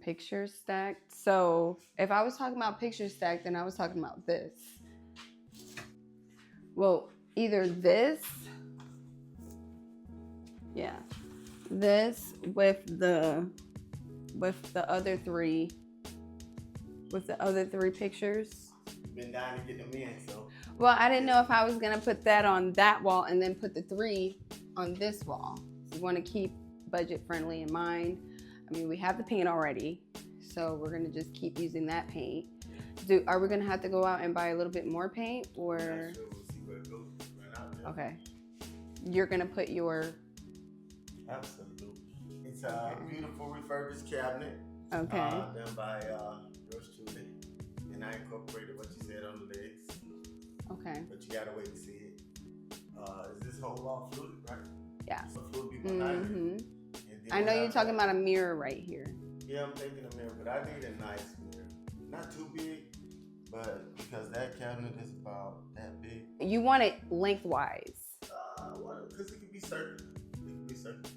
pictures stacked. So if I was talking about pictures stacked, then I was talking about this. Well, either this, yeah, this with the other three pictures. Been dying to get them in, so. Well, I didn't know if I was gonna put that on that wall and then put the 3 on this wall. So we want to keep budget friendly in mind. I mean, we have the paint already, so we're gonna just keep using that paint. Are we gonna have to go out and buy a little bit more paint, or? Not sure. We'll see where it goes. Right out there. Okay. You're gonna put your. Absolutely. It's a beautiful refurbished cabinet. Okay. Done by yours truly, and I incorporated what you said on the legs. Okay. But you gotta wait to see it. Is this whole wall fluted, right? Yeah. So fluid be behind it. I know you're talking about a mirror right here. Yeah, I'm thinking a mirror, but I need a nice mirror. Not too big, but because that cabinet is about that big. You want it lengthwise. Because it could be circular.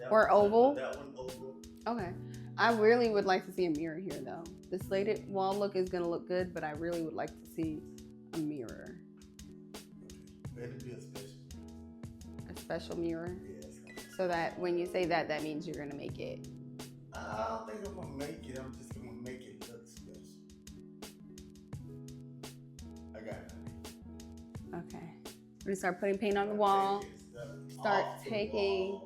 Or oval? That one oval. Okay. I really would like to see a mirror here, though. The slated wall look is going to look good, but I really would like to see a mirror. It'd be a special. A special mirror? Yes. So that when you say that, that means you're going to make it. I don't think I'm going to make it. I'm just going to make it look special. I got it. Okay. We're going to start putting paint on the wall. Start taking...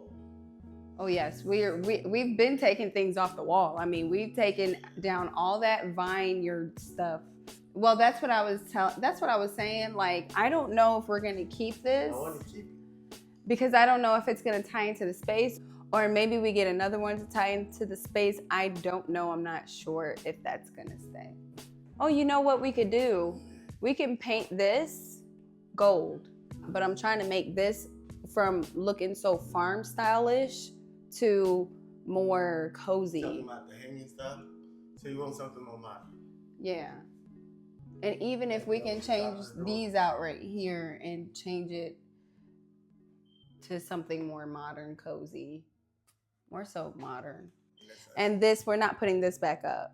Oh yes, we've been taking things off the wall. I mean, we've taken down all that vineyard stuff. Well, that's what I was saying. Like, I don't know if we're gonna keep this. I want to keep it. Because I don't know if it's gonna tie into the space, or maybe we get another one to tie into the space. I don't know. I'm not sure if that's gonna stay. Oh, you know what we could do? We can paint this gold, but I'm trying to make this from looking so farm stylish to more cozy. Talking about the hanging stuff. So you want something more modern? Yeah. And even if we can change these out right here and change it to something more modern, cozy, more so modern. And this, we're not putting this back up.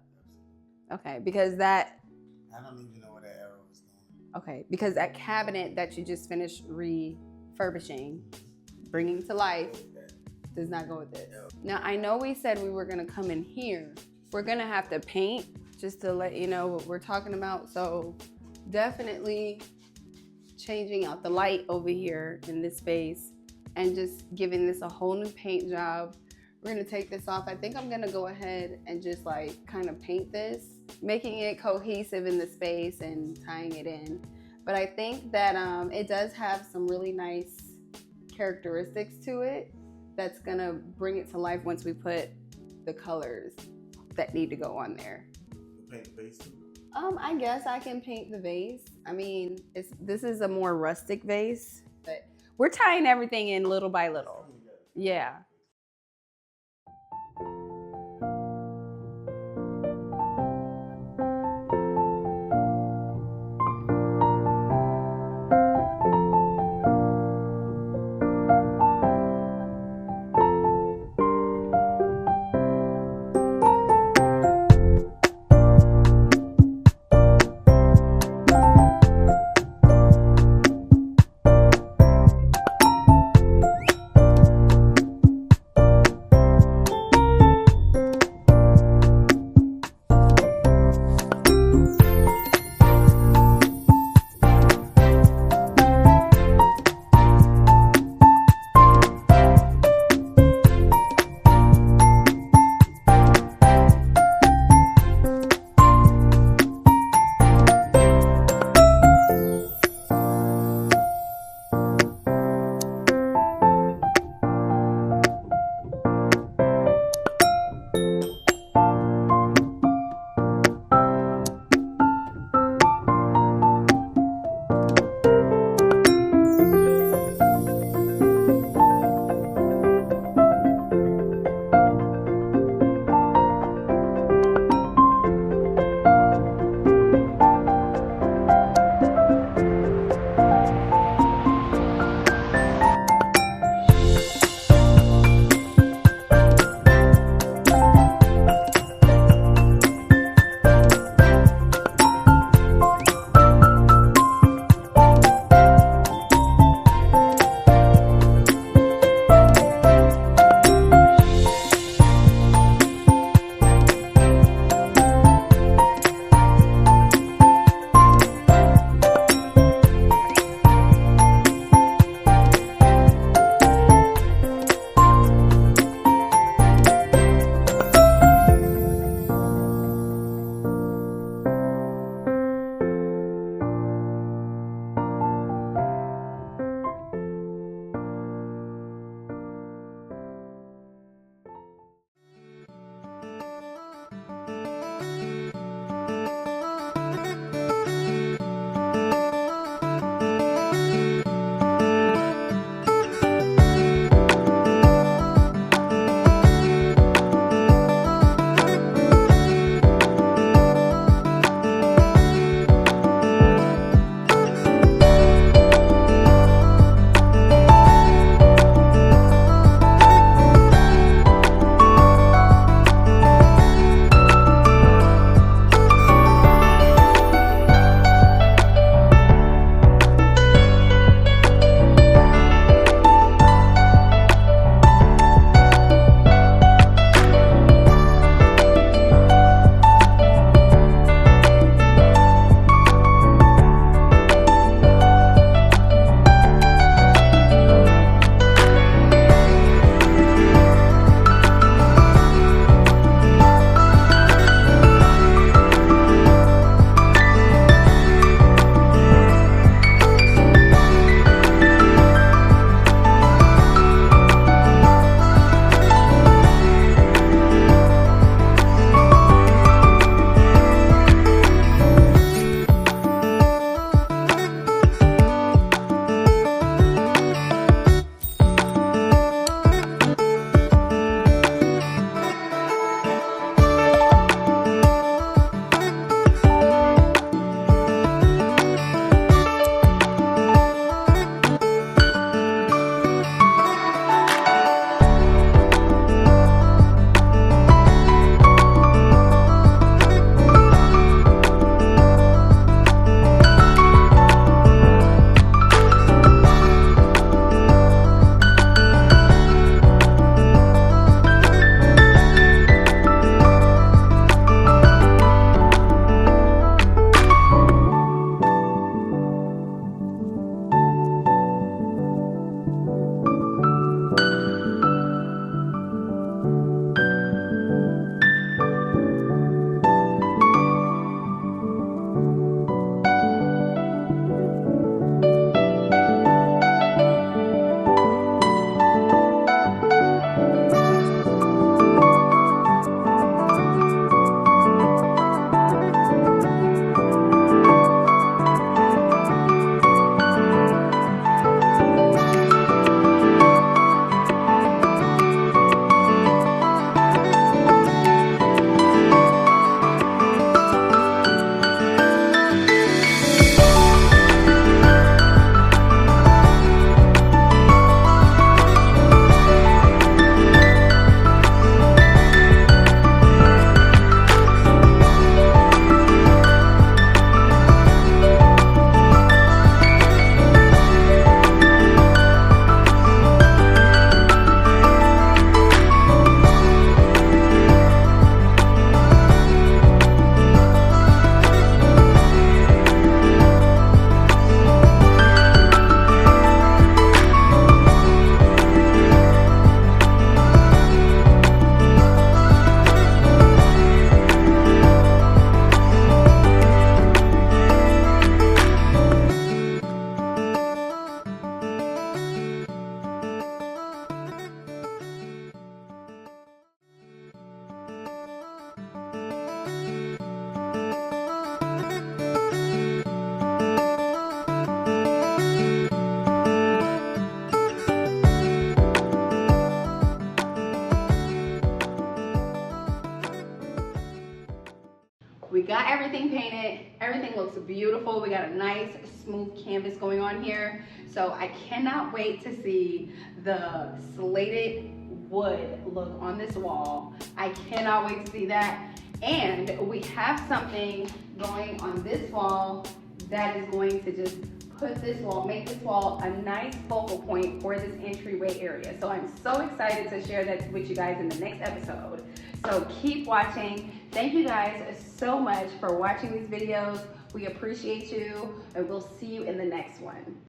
Okay, because that. I don't even know where that arrow is going. Okay, because that cabinet that you just finished refurbishing, bringing to life, does not go with this. Now, I know we said we were gonna come in here. We're gonna have to paint just to let you know what we're talking about. So definitely changing out the light over here in this space and just giving this a whole new paint job. We're gonna take this off. I think I'm gonna go ahead and just like kind of paint this, making it cohesive in the space and tying it in. But I think that it does have some really nice characteristics to it that's gonna bring it to life once we put the colors that need to go on there. Paint the base too? I guess I can paint the vase. I mean, this is a more rustic vase, but we're tying everything in little by little. Yeah. we got everything painted. Everything looks beautiful. We got a nice smooth canvas going on here. So I cannot wait to see the slated wood look on this wall. I cannot wait to see that. And we have something going on this wall that is going to just make this wall a nice focal point for this entryway area. So I'm so excited to share that with you guys in the next episode. So keep watching. Thank you guys so much for watching these videos. We appreciate you, and we'll see you in the next one.